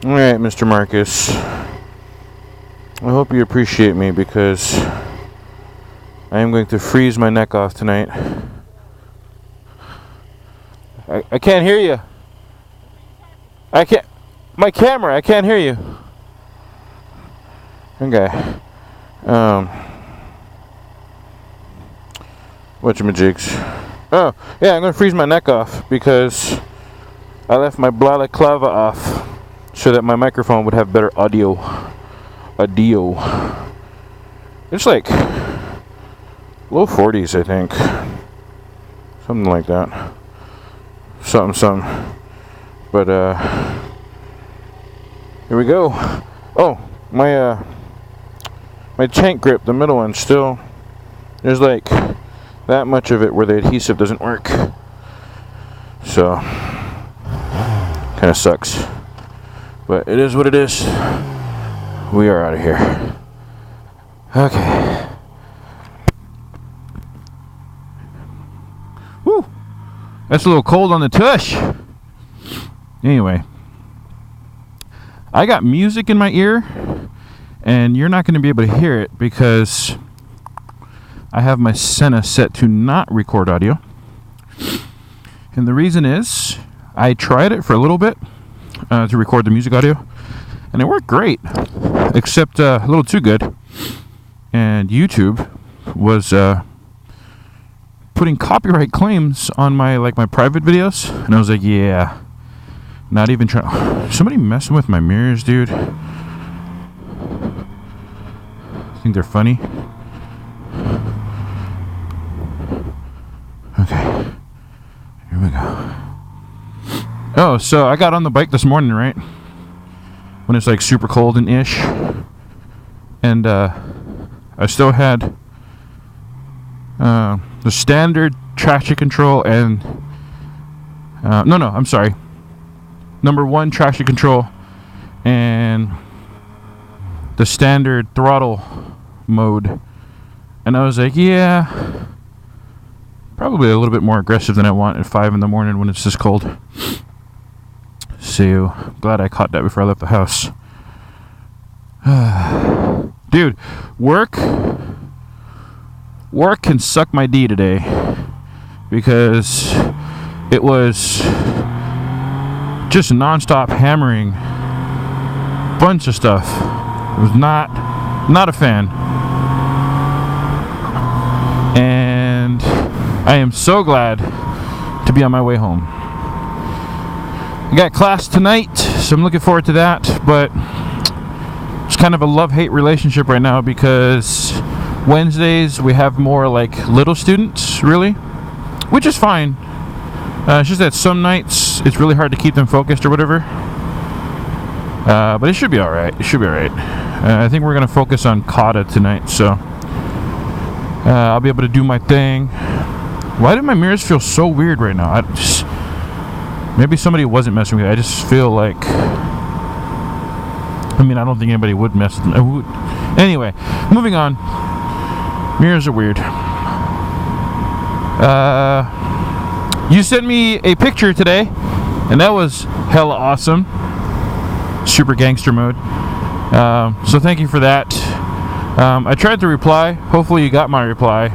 Alright, Mr. Marcus. I hope you appreciate me because I am going to freeze my neck off tonight. I can't hear you. I can't. My camera, I can't hear you. Okay. Whatchamajigs. Oh, yeah, I'm gonna freeze my neck off because I left my balaclava off so that my microphone would have better audio. It's like low 40s, I think. Something like that. Something. But, here we go. Oh, my tank grip, the middle one, still, there's like that much of it where the adhesive doesn't work. So, kind of sucks. But it is what it is. We are out of here. Okay. Woo! That's a little cold on the tush. Anyway. I got music in my ear, and you're not going to be able to hear it because I have my Senna set to not record audio. And the reason is, I tried it for a little bit to record the music audio, and it worked great, except a little too good. And YouTube was putting copyright claims on my private videos, and I was like, yeah, not even trying. Somebody messing with my mirrors, dude. Think they're funny? Okay, here we go. Oh, so I got on the bike this morning, right? When it's like super cold and ish. And I still had the standard traction control and I'm sorry. Number 1 traction control and the standard throttle mode. And I was like, yeah, probably a little bit more aggressive than I want at 5 in the morning when it's this cold. So, glad I caught that before I left the house. Dude, work can suck my D today because it was just non-stop hammering bunch of stuff. I was not a fan. And I am so glad to be on my way home. I got class tonight, so I'm looking forward to that, but it's kind of a love-hate relationship right now because Wednesdays we have more like little students, really, which is fine. It's just that some nights it's really hard to keep them focused or whatever. But it should be alright. I think we're going to focus on kata tonight, so I'll be able to do my thing. Why do my mirrors feel so weird right now? Maybe somebody wasn't messing with it. I just feel like... I mean, I don't think anybody would mess with them. Anyway, moving on. Mirrors are weird. You sent me a picture today, and that was hella awesome. Super gangster mode. So thank you for that. I tried to reply. Hopefully you got my reply.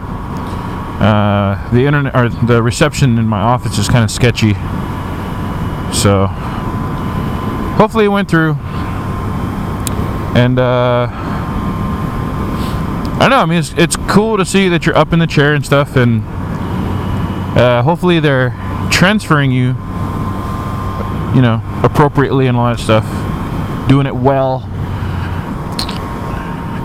The internet or the reception in my office is kind of sketchy. So hopefully it went through. And I don't know, I mean it's cool to see that you're up in the chair and stuff, and hopefully they're transferring you, appropriately and all that stuff, doing it well.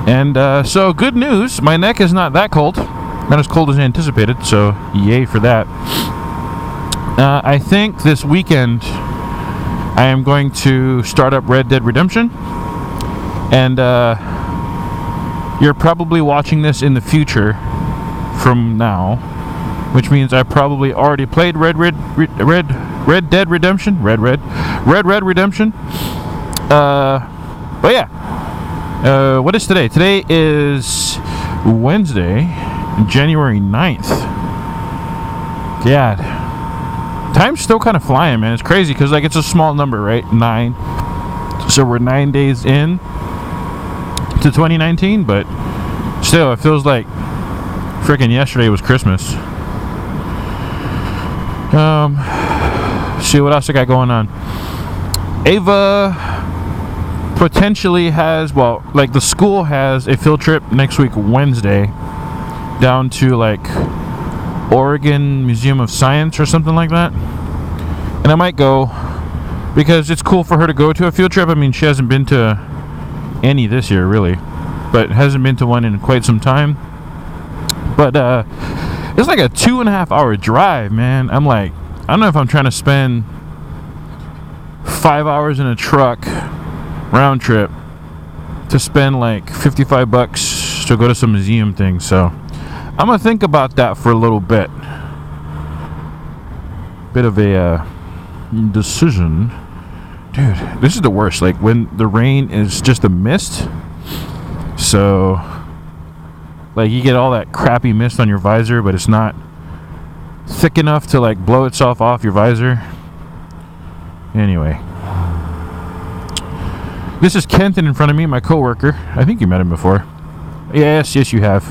And so good news, my neck is not that cold, not as cold as anticipated, so yay for that. I think this weekend I am going to start up Red Dead Redemption, and you're probably watching this in the future from now, which means I probably already played Red Dead Redemption. Red Redemption. But yeah, what is today? Today is Wednesday, January 9th. God, time's still kind of flying, man. It's crazy because it's a small number, right? 9. So we're 9 days in to 2019, but still, it feels like freaking yesterday was Christmas. See what else I got going on. Ava potentially has, well, like the school has a field trip next week Wednesday down to like Oregon Museum of Science or something like that, and I might go because it's cool for her to go to a field trip. I mean, she hasn't been to any this year really, but hasn't been to one in quite some time. But it's like a 2.5 hour drive, man. I'm like, I don't know if I'm trying to spend 5 hours in a truck round trip to spend like $55 to go to some museum thing. So I'm gonna think about that for a little bit. Bit of a decision. Dude, this is the worst. Like when the rain is just a mist. So like you get all that crappy mist on your visor, but it's not thick enough to like blow itself off your visor. Anyway, this is Kenton in front of me, my coworker. I think you met him before. Yes, you have.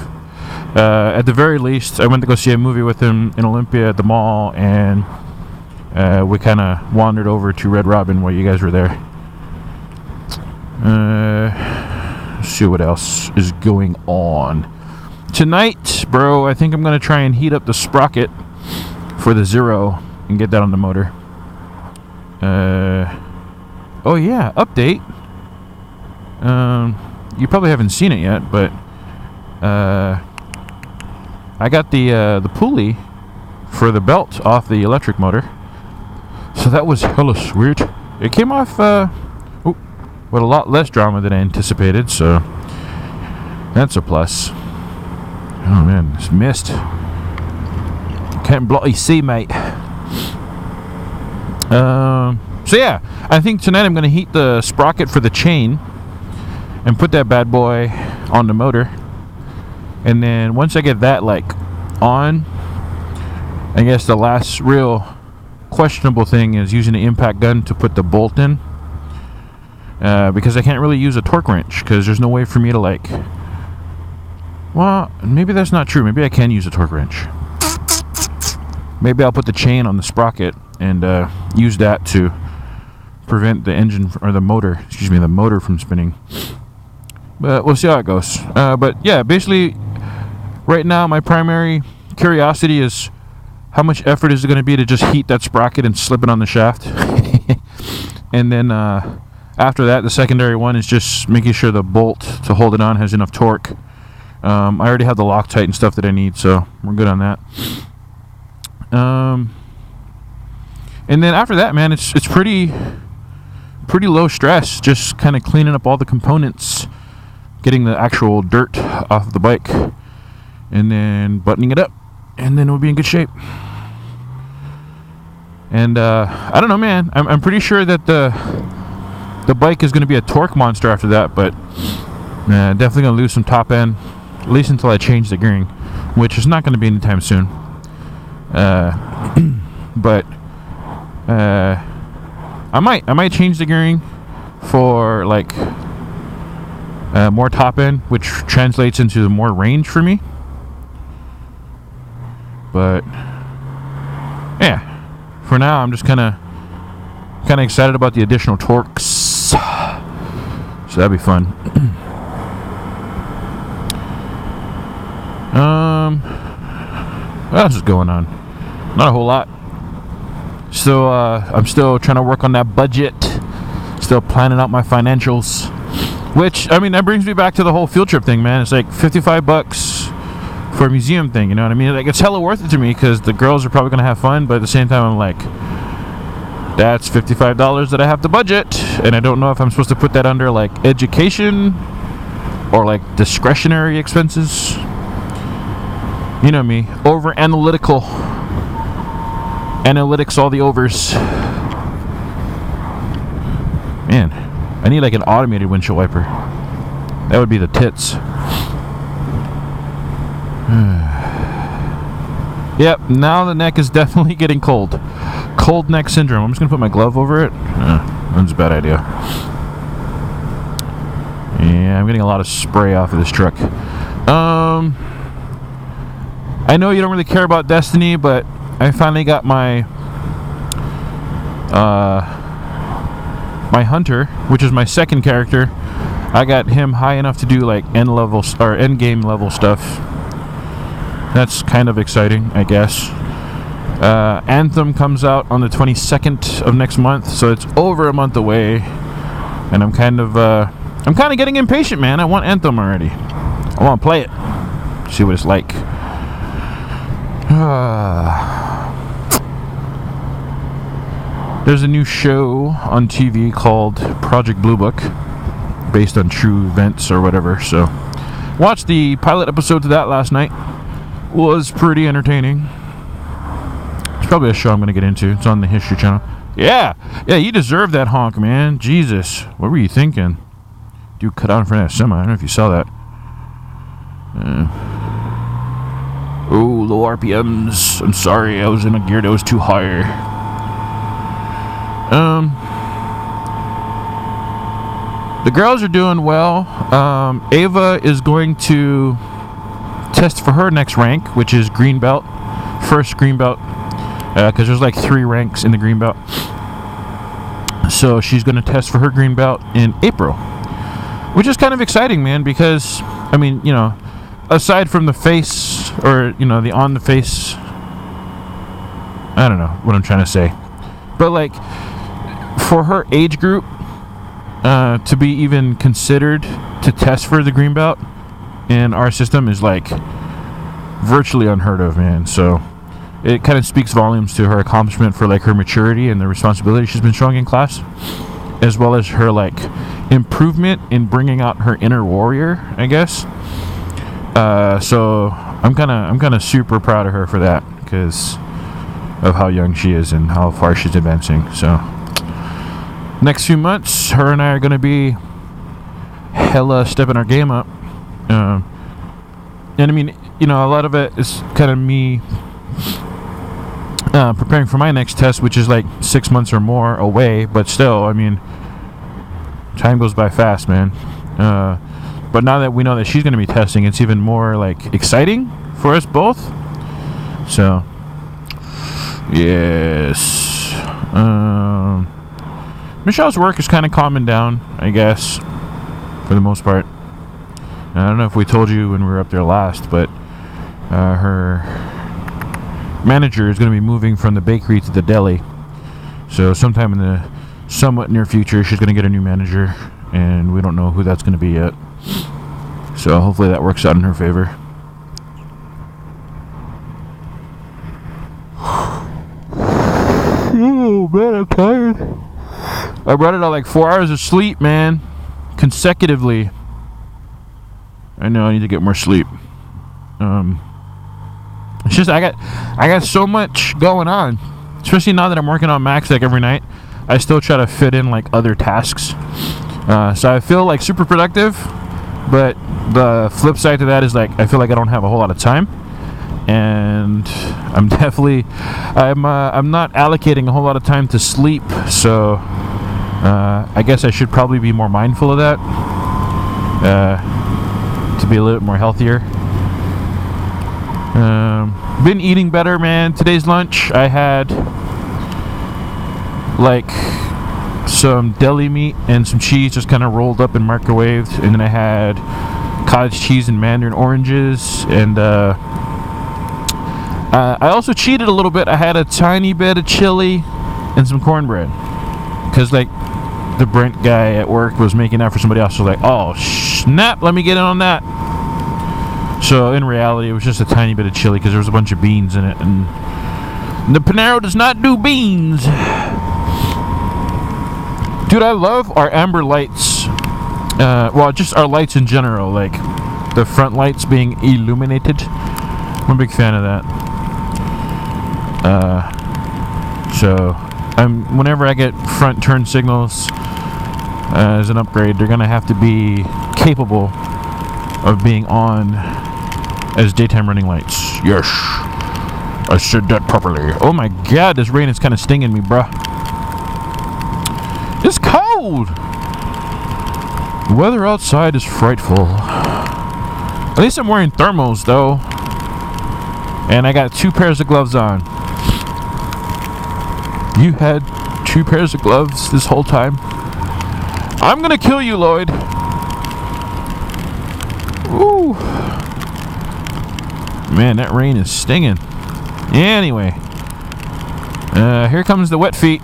At the very least, I went to go see a movie with him in Olympia at the mall, and we kind of wandered over to Red Robin while you guys were there. Let's see what else is going on. Tonight, bro, I think I'm going to try and heat up the sprocket for the Zero and get that on the motor. Oh yeah, update. You probably haven't seen it yet, but I got the pulley for the belt off the electric motor, so that was hella sweet. It came off with a lot less drama than I anticipated, so that's a plus. Oh man, it's mist. Can't bloody see, mate. So yeah, I think tonight I'm going to heat the sprocket for the chain and put that bad boy on the motor. And then once I get that like on, I guess the last real questionable thing is using the impact gun to put the bolt in, because I can't really use a torque wrench because there's no way for me to like, well, maybe that's not true. Maybe I can use a torque wrench. Maybe I'll put the chain on the sprocket and use that to prevent the engine or the motor from spinning. But we'll see how it goes. But yeah, basically right now my primary curiosity is how much effort is it going to be to just heat that sprocket and slip it on the shaft. And then after that, the secondary one is just making sure the bolt to hold it on has enough torque. I already have the Loctite and stuff that I need, so we're good on that. And then after that, man, it's pretty low stress, just kind of cleaning up all the components, getting the actual dirt off the bike, and then buttoning it up, and then we'll be in good shape. And I don't know, man, I'm pretty sure that the bike is going to be a torque monster after that, but definitely going to lose some top end, at least until I change the gearing, which is not going to be anytime soon. But I might change the gearing for like more top end, which translates into more range for me. But yeah, for now I'm just kind of excited about the additional torques, so that'd be fun. What else is going on? Not a whole lot. So I'm still trying to work on that budget, still planning out my financials, which, I mean, that brings me back to the whole field trip thing, man. It's like $55 for a museum thing, you know what I mean? Like, it's hella worth it to me because the girls are probably gonna have fun, but at the same time I'm like, that's $55 that I have to budget, and I don't know if I'm supposed to put that under like education or like discretionary expenses. You know me, over analytical. Analytics, all the overs. Man, I need like an automated windshield wiper. That would be the tits. Yep, now the neck is definitely getting cold. Cold neck syndrome. I'm just gonna put my glove over it. That's a bad idea. Yeah, I'm getting a lot of spray off of this truck. I know you don't really care about Destiny, but I finally got my my hunter, which is my second character. I got him high enough to do like end game level stuff. That's kind of exciting, I guess. Anthem comes out on the 22nd of next month, so it's over a month away, and I'm kind of getting impatient, man. I want Anthem already. I want to play it, see what it's like. There's a new show on TV called Project Blue Book, based on true events or whatever. So, watched the pilot episode to that last night. Was pretty entertaining. It's probably a show I'm going to get into. It's on the History Channel. Yeah, you deserve that honk, man. Jesus, what were you thinking? Dude cut out in front of that semi. I don't know if you saw that. Oh, low RPMs. I'm sorry, I was in a gear that was too high. The girls are doing well. Ava is going to test for her next rank, which is green belt. First green belt. Because there's like 3 ranks in the green belt. So she's going to test for her green belt in April. Which is kind of exciting, man, because, I mean, you know, aside from the face, or, you know, the on the face, I don't know what I'm trying to say. But, like, for her age group, to be even considered to test for the green belt in our system is, like, virtually unheard of, man. So it kind of speaks volumes to her accomplishment for, like, her maturity and the responsibility she's been showing in class, as well as her, like, improvement in bringing out her inner warrior, I guess. So I'm kind of super proud of her for that, because of how young she is and how far she's advancing. So next few months, her and I are going to be hella stepping our game up. And I mean, you know, a lot of it is kind of me preparing for my next test, which is like 6 months or more away. But still, I mean, time goes by fast, man. But now that we know that she's going to be testing, it's even more like exciting for us both. So, yes. Michelle's work is kind of calming down, I guess, for the most part. I don't know if we told you when we were up there last, but her manager is going to be moving from the bakery to the deli. So sometime in the somewhat near future, she's going to get a new manager, and we don't know who that's going to be yet. So hopefully that works out in her favor. Oh man, I'm tired. I brought it out like 4 hours of sleep, man, consecutively. I know I need to get more sleep. It's just I got so much going on, especially now that I'm working on Max Deck every night. I still try to fit in like other tasks, so I feel like super productive. But the flip side to that is like I feel like I don't have a whole lot of time, and I'm not allocating a whole lot of time to sleep. So I guess I should probably be more mindful of that, to be a little bit more healthier. Been eating better, man. Today's lunch I had like some deli meat and some cheese just kind of rolled up and microwaved, and then I had cottage cheese and mandarin oranges, and I also cheated a little bit. I had a tiny bit of chili and some cornbread, because like the Brent guy at work was making that for somebody else. So I was like, oh snap, let me get in on that. So in reality, it was just a tiny bit of chili because there was a bunch of beans in it, and the Panero does not do beans. Dude, I love our amber lights. Well, just our lights in general, like the front lights being illuminated. I'm a big fan of that. So whenever I get front turn signals as an upgrade, they're gonna have to be capable of being on as daytime running lights. Yes, I said that properly. Oh my god, this rain is kind of stinging me, bruh. It's cold. The weather outside is frightful. At least I'm wearing thermals, though. And I got 2 pairs of gloves on. You had 2 pairs of gloves this whole time? I'm gonna kill you, Lloyd. Ooh. Man, that rain is stinging. Anyway. Here comes the wet feet.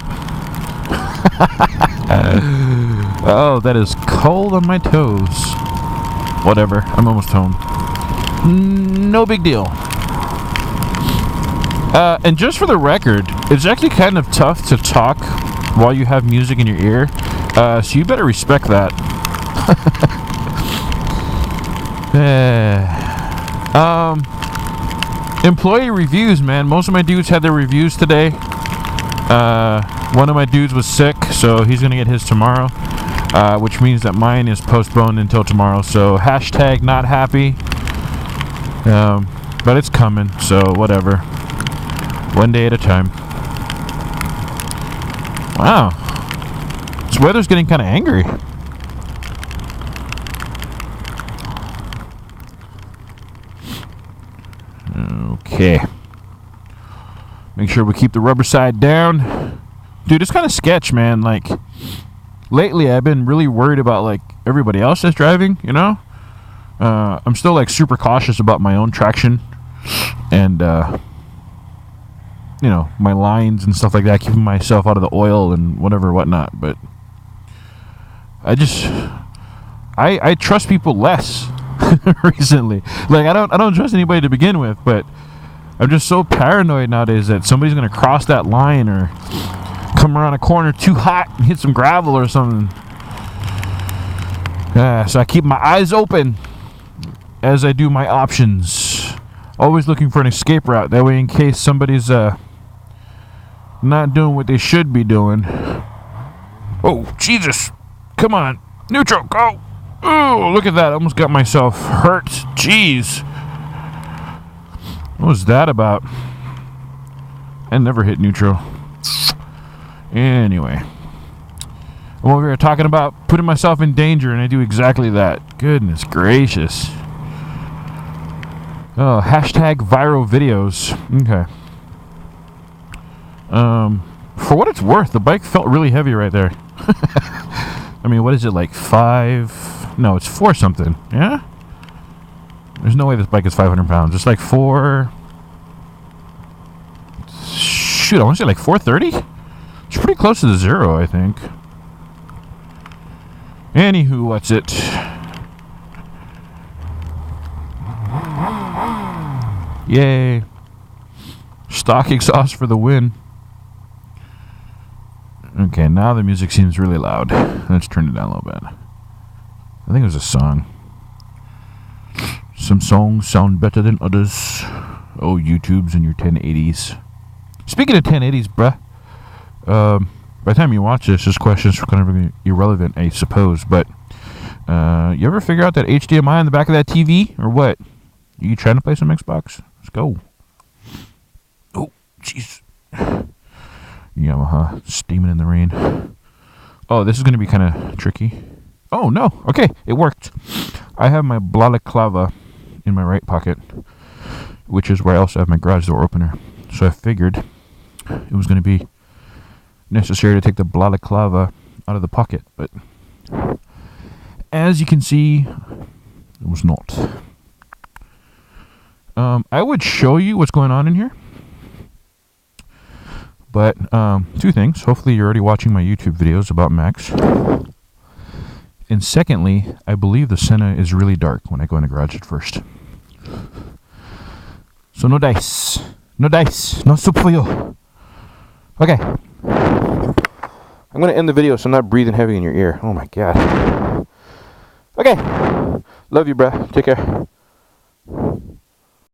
Oh, that is cold on my toes. Whatever, I'm almost home. No big deal. And just for the record, it's actually kind of tough to talk while you have music in your ear. So you better respect that. Employee reviews, man. Most of my dudes had their reviews today. One of my dudes was sick, so he's gonna get his tomorrow, which means that mine is postponed until tomorrow. So hashtag not happy, but it's coming, so whatever. One day at a time. Wow, this weather's getting kind of angry. Okay. Make sure we keep the rubber side down. Dude, it's kind of sketch, man. Like, lately I've been really worried about, like, everybody else that's driving, you know? I'm still, like, super cautious about my own traction. And, you know, my lines and stuff like that, keeping myself out of the oil and whatever, whatnot. But I trust people less recently. Like, I don't trust anybody to begin with, but I'm just so paranoid nowadays that somebody's gonna cross that line or come around a corner too hot and hit some gravel or something. So I keep my eyes open as I do my options. Always looking for an escape route. That way, in case somebody's not doing what they should be doing. Oh, Jesus. Come on. Neutral, go. Oh, look at that. I almost got myself hurt. Jeez. What was that about? I never hit neutral. Anyway. I'm over here talking about putting myself in danger, and I do exactly that. Goodness gracious. Oh, hashtag viral videos. Okay. For what it's worth, the bike felt really heavy right there. I mean, what is it, like 5? No, it's 4 something. Yeah? There's no way this bike is 500 pounds. It's like 4... Shoot, I want to say like 430? It's pretty close to the 0, I think. Anywho, what's it? Yay. Stock exhaust for the win. Okay, now the music seems really loud. Let's turn it down a little bit. I think it was a song. Some songs sound better than others. Oh, YouTubes and your 1080s. Speaking of 1080s, bruh. By the time you watch this question's kind of irrelevant, I suppose. But you ever figure out that HDMI on the back of that TV? Or what? Are you trying to play some Xbox? Let's go. Oh, jeez. Yamaha steaming in the rain. Oh, this is going to be kind of tricky. Oh, no. Okay, it worked. I have my balaclava in my right pocket, which is where I also have my garage door opener. So I figured it was going to be necessary to take the balaclava out of the pocket, but as you can see, it was not. I would show you what's going on in here, but 2 things. Hopefully you're already watching my YouTube videos about Max. And secondly, I believe the Senna is really dark when I go in the garage at first. So no dice. No dice. No soup for you. Okay. I'm going to end the video so I'm not breathing heavy in your ear. Oh my god. Okay. Love you, bruh. Take care.